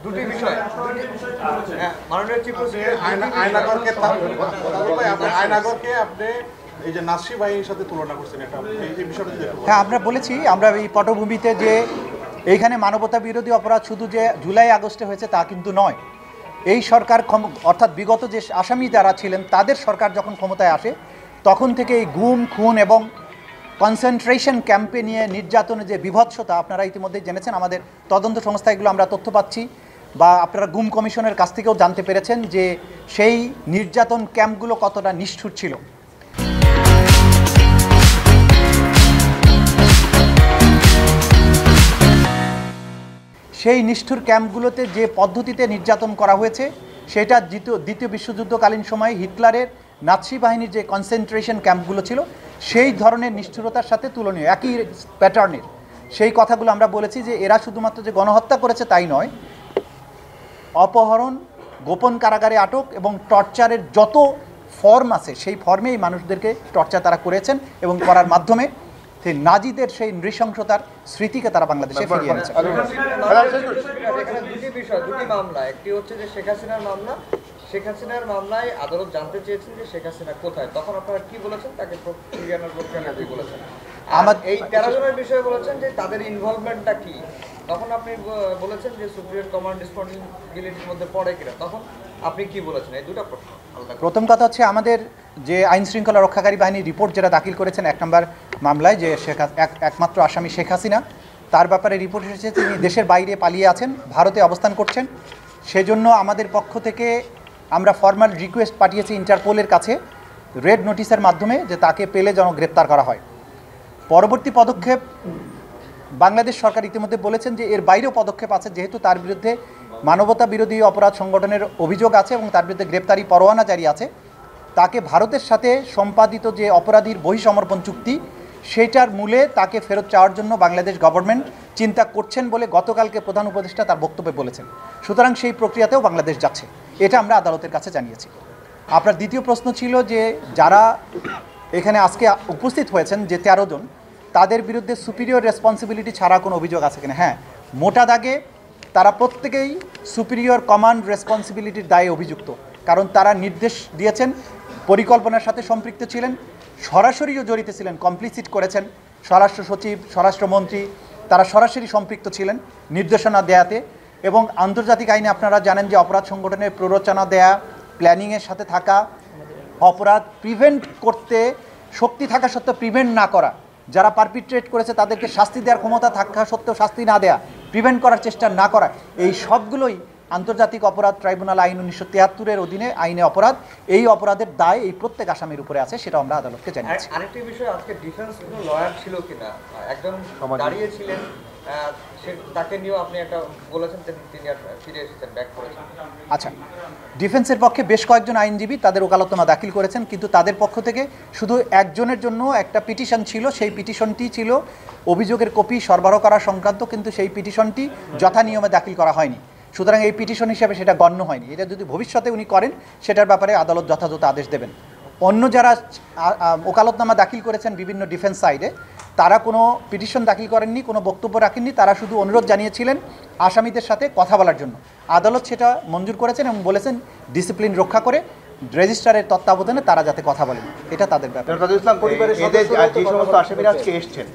দুটি বিষয় মাননীয় চিফ আয়নাগরকে আপনি এই যে নাসি বাহিনীর সাথে তুলনা করছেন, এটা এই বিষয়টা যদি হ্যাঁ, আমরা বলেছি, আমরা এই পটভূমিতে যে এইখানে মানবতা বিরোধী অপরাধ শুধু যে জুলাই আগস্টে হয়েছে তা কিন্তু নয়। এই সরকার অর্থাৎ বিগত যে আসামি যারা ছিলেন তাদের সরকার যখন ক্ষমতায় আসে তখন থেকে এই গুম খুন এবং কনসেন্ট্রেশন ক্যাম্পে নিয়ে নির্যাতনের যে বিভৎসতা আপনারা ইতিমধ্যে জেনেছেন। আমাদের তদন্ত সংস্থা এগুলো আমরা তথ্য পাচ্ছি, বা আপনারা গুম কমিশনের কাছ থেকেও জানতে পেরেছেন যে সেই নির্যাতন ক্যাম্পগুলো কতটা নিষ্ঠুর ছিল। সেই নিষ্ঠুর ক্যাম্পগুলোতে যে পদ্ধতিতে নির্যাতন করা হয়েছে সেটা দ্বিতীয় বিশ্বযুদ্ধকালীন সময়ে হিটলারের নাৎসি বাহিনীর যে কনসেন্ট্রেশন ক্যাম্পগুলো ছিল সেই ধরনের নিষ্ঠুরতার সাথে তুলনীয়, একই প্যাটার্নের। সেই কথাগুলো আমরা বলেছি যে এরা শুধুমাত্র যে গণহত্যা করেছে তাই নয়, অপহরণ, গোপন কারাগারে আটক এবং টর্চারের যত ফর্ম আছে সেই ফর্মে এই মানুষদেরকে টর্চার তারা করেছেন এবং করার মাধ্যমে সেই নাজিদের সেই নৃশংসতার স্মৃতিকে তারা বাংলাদেশে ফিরিয়ে এনেছে। দুটি বিষয়, দুটি মামলা, একটি হচ্ছে যে শেখ হাসিনার মামলা। শেখ হাসিনার মামলায় আদালত জানতে চেয়েছেন যে শেখ হাসিনা কোথায়, তখন আপনারা কি বলেছেন? তাকে ফিরিয়ানোর পক্ষে বলেছেন। এই 13 জনের বিষয়ে বলেছেন যে তাদের ইনভলভমেন্টটা কি, তখন আপনি বলেছেন যে সুপ্রিয়র কমান্ড রেসপন্সিবিলিটির মধ্যে পড়ে কিনা, তখন আপনি কি বলেছেন? এই দুটো প্রশ্ন। প্রথম কথা হচ্ছে আমাদের যে আইন শৃঙ্খলা রক্ষাকারী বাহিনীর রিপোর্ট যেটা দাখিল করেছেন 1 নম্বর মামলায়, যে একমাত্র আসামি শেখ হাসিনা, তার ব্যাপারে রিপোর্ট এসেছে তিনি দেশের বাইরে পালিয়ে আছেন, ভারতে অবস্থান করছেন। সেজন্য আমাদের পক্ষ থেকে আমরা ফর্মাল রিকোয়েস্ট পাঠিয়েছি ইন্টারপোলের কাছে রেড নোটিশের মাধ্যমে যে তাকে পেলে যেন গ্রেপ্তার করা হয়। পরবর্তী পদক্ষেপ বাংলাদেশ সরকার ইতিমধ্যে বলেছেন যে এর বাইরেও পদক্ষেপ আছে, যেহেতু তার বিরুদ্ধে মানবতা বিরোধী অপরাধ সংগঠনের অভিযোগ আছে এবং তার বিরুদ্ধে গ্রেপ্তারি পরোয়ানা জারি আছে। তাকে ভারতের সাথে সম্পাদিত যে অপরাধীর বহিঃসমর্পণ চুক্তি সেটার মূলে তাকে ফেরত চাওয়ার জন্য বাংলাদেশ গভর্নমেন্ট চিন্তা করছেন বলে গতকালকে প্রধান উপদেষ্টা তার বক্তব্যে বলেছেন। সুতরাং সেই প্রক্রিয়াতেও বাংলাদেশ যাচ্ছে, এটা আমরা আদালতের কাছে জানিয়েছি। আপনার দ্বিতীয় প্রশ্ন ছিল যে যারা এখানে আজকে উপস্থিত হয়েছেন যে 13 জন, তাদের বিরুদ্ধে সুপিরিয়র রেসপন্সিবিলিটি ছাড়া কোনো অভিযোগ আছে কিনা? হ্যাঁ, মোটা দাগে তারা প্রত্যেকেই সুপিরিয়র কমান্ড রেসপন্সিবিলিটির দায়ে অভিযুক্ত, কারণ তারা নির্দেশ দিয়েছেন, পরিকল্পনার সাথে সম্পৃক্ত ছিলেন, সরাসরিও জড়িত ছিলেন, কমপ্লিসিট করেছেন। স্বরাষ্ট্র সচিব, স্বরাষ্ট্রমন্ত্রী তারা সরাসরি সম্পৃক্ত ছিলেন নির্দেশনা দেয়াতে। এবং আন্তর্জাতিক আইনে আপনারা জানেন যে অপরাধ সংগঠনের প্ররোচনা দেয়া, প্ল্যানিংয়ের সাথে থাকা, অপরাধ প্রিভেন্ট করতে শক্তি থাকা সত্ত্বেও প্রিভেন্ট না করা, যারা পারপিট্রেট করেছে তাদেরকে শাস্তি দেওয়ার ক্ষমতা থাকা সত্ত্বেও শাস্তি না দেয়া, প্রিভেন্ট করার চেষ্টা না করা, এই সবগুলোই আন্তর্জাতিক অপরাধ ট্রাইব্যুনাল আইন 1973-এর অধীনে আইনে অপরাধ। এই অপরাধের দায় এই প্রত্যেক আসামির উপরে আছে, সেটা আমরা আদালতকে জানিয়েছি। আরেকটি বিষয়, আজকে ডিফেন্স কোনো লয়ার ছিল কিনা, একজন দাঁড়িয়েছিলেন, তাকে নিয়েও আপনি একটা বলেছেন তিনি ফিরে এসেছেন, ব্যাক করেছেন। আচ্ছা, ডিফেন্সের পক্ষে বেশ কয়েকজন আইনজীবী তাদের ওকালতনামা দাখিল করেছেন, কিন্তু তাদের পক্ষ থেকে শুধু একজনের জন্য একটা পিটিশন ছিল। সেই পিটিশনটি ছিল অভিযোগের কপি সরবরাহ করা সংক্রান্ত, কিন্তু সেই পিটিশনটি যথা নিয়মে দাখিল করা হয়নি। সুতরাং এই পিটিশন হিসেবে সেটা গণ্য হয়নি। এটা যদি ভবিষ্যতে উনি করেন সেটার ব্যাপারে আদালত যথাযথ আদেশ দেবেন। অন্য যারা ওকালতনামা দাখিল করেছেন বিভিন্ন ডিফেন্স সাইডে, তারা কোনো পিটিশন দাখিল করেননি, কোনো বক্তব্য রাখেননি, তারা শুধু অনুরোধ জানিয়েছিলেন আসামিদের সাথে কথা বলার জন্য। আদালত সেটা মঞ্জুর করেছেন এবং বলেছেন ডিসিপ্লিন রক্ষা করে রেজিস্ট্রারের তত্ত্বাবধানে তারা যাতে কথা বলেন, এটা তাদের ব্যাপার। যে সমস্ত আসামিরা আজকে এসছেন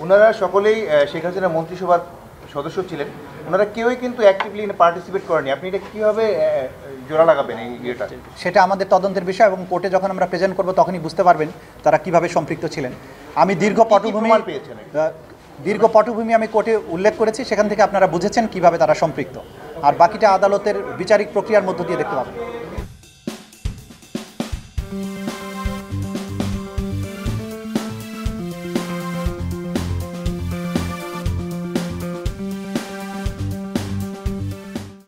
ওনারা সকলেই শেখ হাসিনা মন্ত্রিসভার সদস্য ছিলেন, ওনারা কেউই কিন্তু অ্যাক্টিভলি পার্টিসিপেট করেনি। আপনি এটা কীভাবে জোড়া লাগাবেন এই ইয়েটা? সেটা আমাদের তদন্তের বিষয় এবং কোর্টে যখন আমরা প্রেজেন্ট করব তখনই বুঝতে পারবেন তারা কিভাবে সম্পৃক্ত ছিলেন। আমি দীর্ঘ পটভূমি আমি কোর্টে উল্লেখ করেছি, সেখান থেকে আপনারা বুঝেছেন কিভাবে তারা সম্পৃক্ত, আর বাকিটা আদালতের বিচারিক প্রক্রিয়ার মধ্য দিয়ে দেখতে পাবেন।